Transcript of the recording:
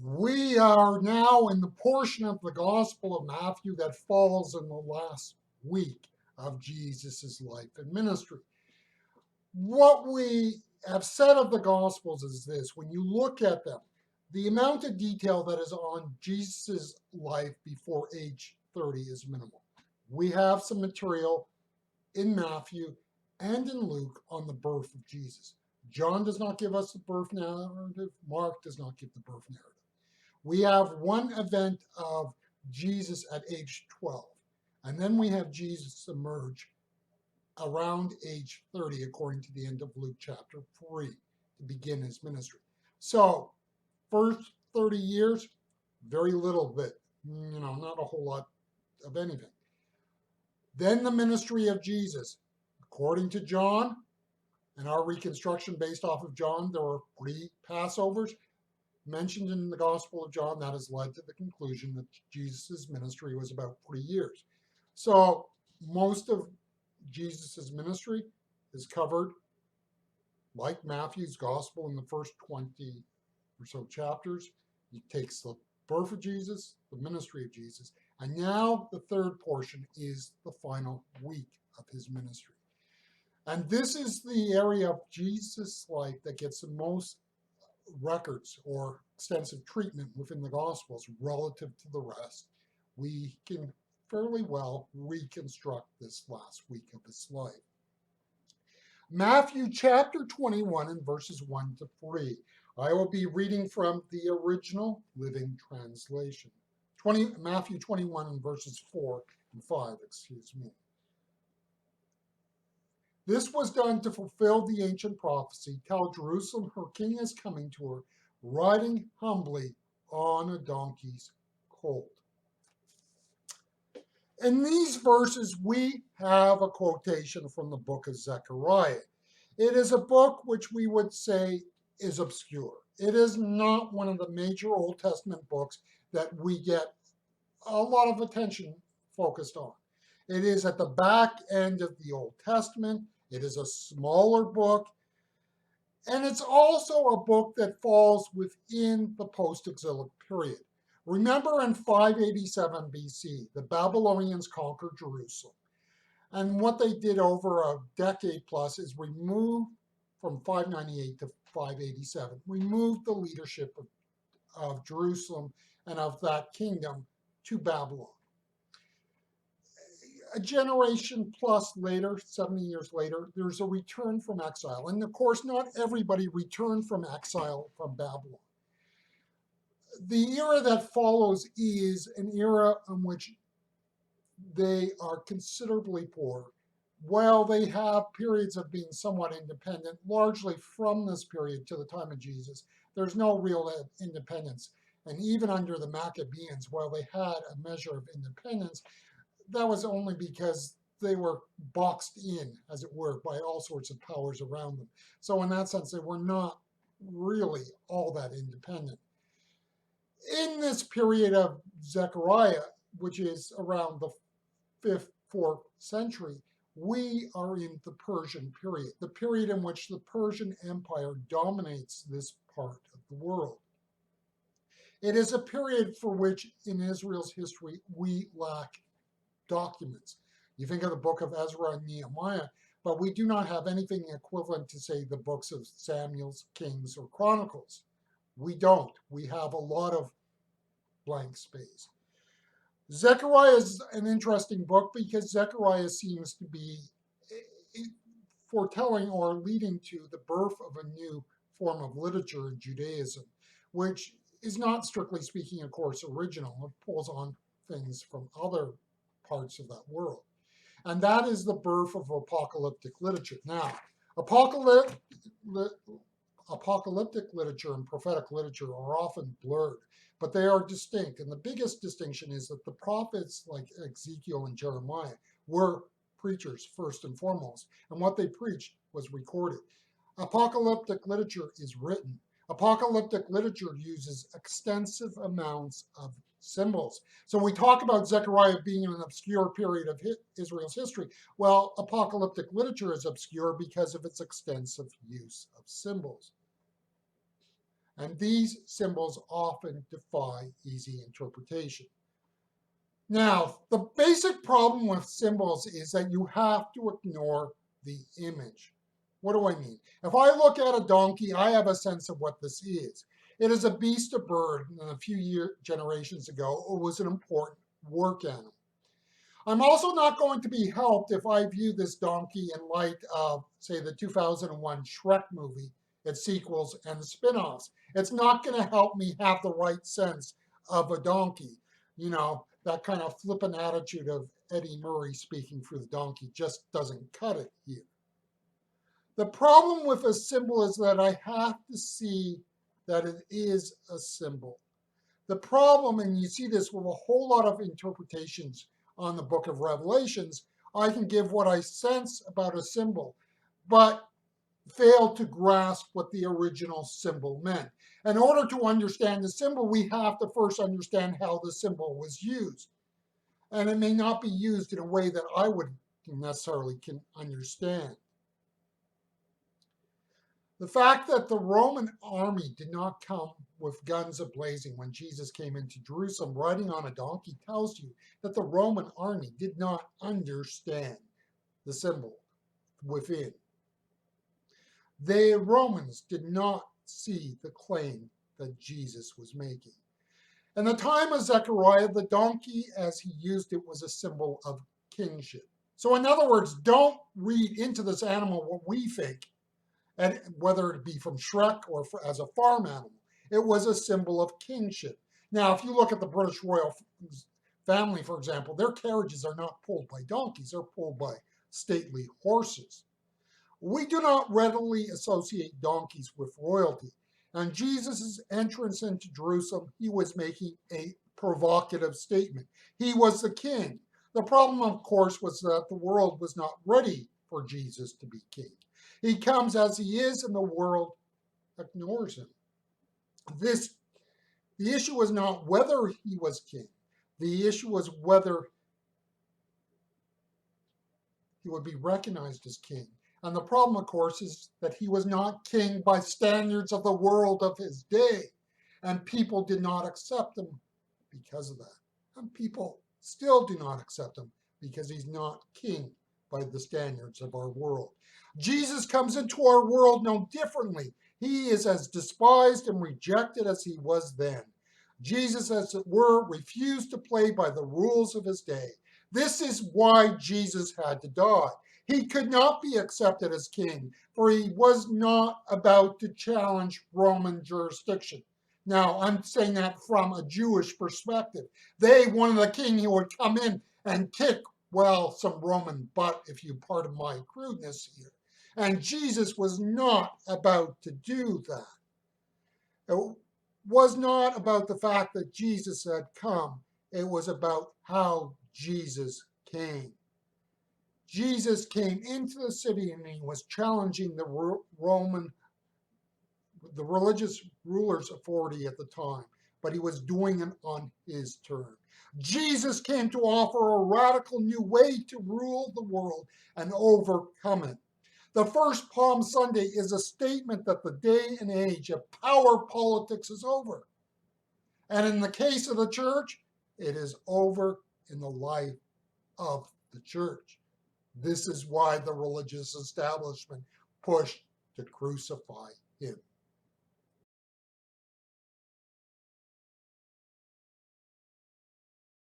We are now in the portion of the Gospel of Matthew that falls in the last week of Jesus' life and ministry. What we have said of the Gospels is this: when you look at them, the amount of detail that is on Jesus' life before age 30 is minimal. We have some material in Matthew and in Luke on the birth of Jesus. John does not give us the birth narrative, Mark does not give the birth narrative. We have one event of Jesus at age 12, and then we have Jesus emerge around age 30, according to the end of Luke chapter 3, to begin his ministry. So, first 30 years, very little bit, not a whole lot of anything. Then the ministry of Jesus, according to John, and our reconstruction based off of John, there were 3 Passovers mentioned in the Gospel of John. That has led to the conclusion that Jesus' ministry was about 3 years. So most of Jesus' ministry is covered, like Matthew's Gospel, in the first 20 or so chapters. He takes the birth of Jesus, the ministry of Jesus, and now the third portion is the final week of his ministry. And this is the area of Jesus' life that gets the most records or extensive treatment within the Gospels relative to the rest. We can fairly well reconstruct this last week of his life. Matthew chapter 21 and verses 1 to 3. I will be reading from the original Living Translation. Matthew 21 and verses 4 and 5, excuse me. This was done to fulfill the ancient prophecy: tell Jerusalem her king is coming to her, riding humbly on a donkey's colt. In these verses, we have a quotation from the book of Zechariah. It is a book which we would say is obscure. It is not one of the major Old Testament books that we get a lot of attention focused on. It is at the back end of the Old Testament. It is a smaller book, and it's also a book that falls within the post-exilic period. Remember, in 587 BC, the Babylonians conquered Jerusalem, and what they did over a decade plus is remove, from 598 to 587, remove the leadership of Jerusalem and of that kingdom to Babylon. A generation plus later, 70 years later, there's a return from exile. And of course, not everybody returned from exile from Babylon. The era that follows is an era in which they are considerably poor, while they have periods of being somewhat independent, largely from this period to the time of Jesus. There's no real independence. And even under the Maccabees, while they had a measure of independence, that was only because they were boxed in, as it were, by all sorts of powers around them. So in that sense, they were not really all that independent. In this period of Zechariah, which is around the 5th, 4th century, we are in the Persian period, the period in which the Persian Empire dominates this part of the world. It is a period for which, in Israel's history, we lack documents. You think of the book of Ezra and Nehemiah, but we do not have anything equivalent to, say, the books of Samuel's, Kings, or Chronicles. We don't. We have a lot of blank space. Zechariah is an interesting book because Zechariah seems to be foretelling or leading to the birth of a new form of literature in Judaism, which is not, strictly speaking, of course, original. It pulls on things from other parts of that world. And that is the birth of apocalyptic literature. Now, apocalyptic literature and prophetic literature are often blurred, but they are distinct. And the biggest distinction is that the prophets like Ezekiel and Jeremiah were preachers first and foremost, and what they preached was recorded. Apocalyptic literature is written. Apocalyptic literature uses extensive amounts of symbols. So when we talk about Zechariah being in an obscure period of Israel's history, well, apocalyptic literature is obscure because of its extensive use of symbols. and these symbols often defy easy interpretation. Now, the basic problem with symbols is that you have to ignore the image. What do I mean? If I look at a donkey, I have a sense of what this is. It is a beast of burden, and a few generations ago, it was an important work animal. I'm also not going to be helped if I view this donkey in light of, say, the 2001 Shrek movie, its sequels, and spin-offs. It's not going to help me have the right sense of a donkey. You know, that kind of flippant attitude of Eddie Murray speaking for the donkey just doesn't cut it here. The problem with a symbol is that I have to see that it is a symbol. The problem, and you see this with a whole lot of interpretations on the book of Revelations, I can give what I sense about a symbol, but fail to grasp what the original symbol meant. In order to understand the symbol, we have to first understand how the symbol was used. And it may not be used in a way that I would necessarily can understand. The fact that the Roman army did not come with guns a-blazing when Jesus came into Jerusalem riding on a donkey tells you that the Roman army did not understand the symbol within. The Romans did not see the claim that Jesus was making. In the time of Zechariah, the donkey, as he used it, was a symbol of kingship. So in other words, don't read into this animal what we think, and whether it be from Shrek or as a farm animal. It was a symbol of kingship. Now, if you look at the British royal family, for example, their carriages are not pulled by donkeys, they're pulled by stately horses. We do not readily associate donkeys with royalty. On Jesus' entrance into Jerusalem, he was making a provocative statement. He was the king. The problem, of course, was that the world was not ready for Jesus to be king. He comes as he is, and the world ignores him. The issue was not whether he was king. The issue was whether he would be recognized as king. And the problem, of course, is that he was not king by standards of the world of his day. And people did not accept him because of that. And people still do not accept him because he's not king by the standards of our world. Jesus comes into our world no differently. He is as despised and rejected as he was then. Jesus, as it were, refused to play by the rules of his day. This is why Jesus had to die. He could not be accepted as king, for he was not about to challenge Roman jurisdiction. Now, I'm saying that from a Jewish perspective. They wanted a king who would come in and kick, well, some Roman butt, if you pardon my crudeness here. And Jesus was not about to do that. It was not about the fact that Jesus had come. It was about how Jesus came. Jesus came into the city and he was challenging the religious rulers' authority at the time, but he was doing it on his terms. Jesus came to offer a radical new way to rule the world and overcome it. The first Palm Sunday is a statement that the day and age of power politics is over. And in the case of the church, it is over in the life of the church. This is why the religious establishment pushed to crucify him.